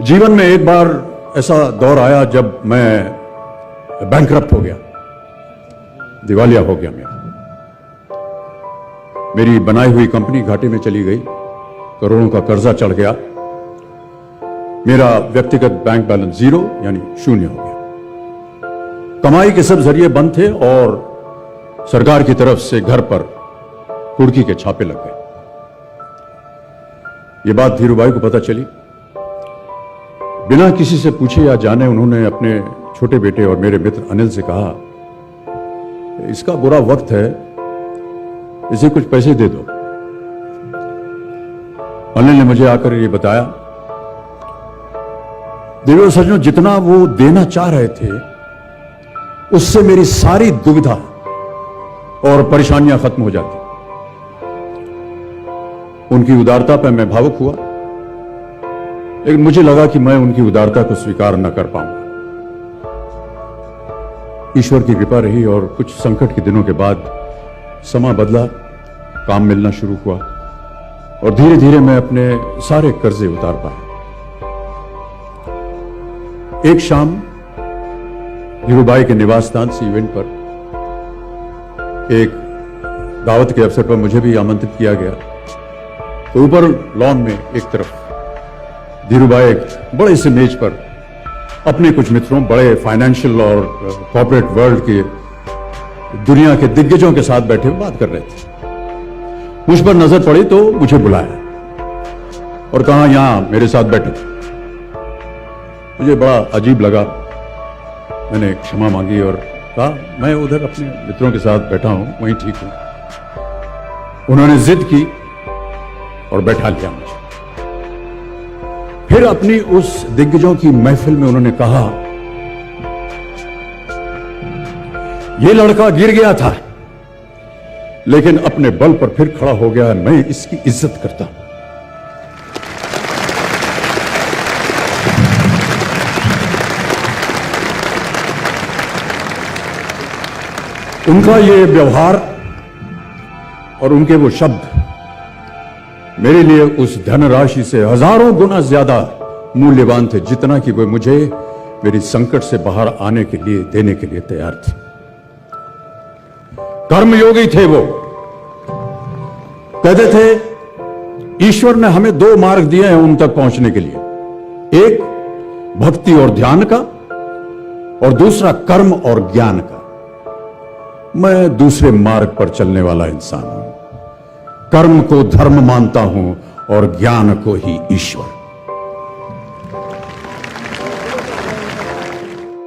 जीवन में एक बार ऐसा दौर आया जब मैं बैंकरप्ट हो गया, दिवालिया हो गया। मेरी बनाई हुई कंपनी घाटे में चली गई, करोड़ों का कर्जा चढ़ गया, मेरा व्यक्तिगत बैंक बैलेंस जीरो यानी शून्य हो गया। कमाई के सब जरिए बंद थे और सरकार की तरफ से घर पर कुर्की के छापे लग गए। ये बात धीरूभाई को पता चली। बिना किसी से पूछे या जाने उन्होंने अपने छोटे बेटे और मेरे मित्र अनिल से कहा, इसका बुरा वक्त है, इसे कुछ पैसे दे दो। अनिल ने मुझे आकर ये बताया, देवर सज्जनों, जितना वो देना चाह रहे थे उससे मेरी सारी दुविधा और परेशानियां खत्म हो जाती। उनकी उदारता पर मैं भावुक हुआ, लेकिन मुझे लगा कि मैं उनकी उदारता को स्वीकार न कर पाऊंगा। ईश्वर की कृपा रही और कुछ संकट के दिनों के बाद समा बदला, काम मिलना शुरू हुआ और धीरे धीरे मैं अपने सारे कर्जे उतार पाया। एक शाम धीरूभाई के निवास स्थान से इवेंट पर एक दावत के अवसर पर मुझे भी आमंत्रित किया गया। तो ऊपर लॉन में एक तरफ धीरूभाई एक बड़े से मेज पर अपने कुछ मित्रों, बड़े फाइनेंशियल और कॉर्पोरेट वर्ल्ड के दुनिया के दिग्गजों के साथ बैठे बात कर रहे थे। मुझ पर नजर पड़ी तो मुझे बुलाया और कहा, यहां मेरे साथ बैठो। मुझे बड़ा अजीब लगा, मैंने क्षमा मांगी और कहा, मैं उधर अपने मित्रों के साथ बैठा हूं, वहीं ठीक हूं। उन्होंने जिद की और बैठा लिया मुझे। फिर अपनी उस दिग्गजों की महफिल में उन्होंने कहा, यह लड़का गिर गया था लेकिन अपने बल पर फिर खड़ा हो गया, मैं इसकी इज्जत करता हूं। उनका ये व्यवहार और उनके वो शब्द मेरे लिए उस धनराशि से हजारों गुना ज्यादा मूल्यवान थे, जितना कि वो मुझे मेरी संकट से बाहर आने के लिए देने के लिए तैयार थे। कर्मयोगी थे वो, कहते थे ईश्वर ने हमें दो मार्ग दिए हैं उन तक पहुंचने के लिए, एक भक्ति और ध्यान का और दूसरा कर्म और ज्ञान का। मैं दूसरे मार्ग पर चलने वाला इंसान हूं, कर्म को धर्म मानता हूं और ज्ञान को ही ईश्वर।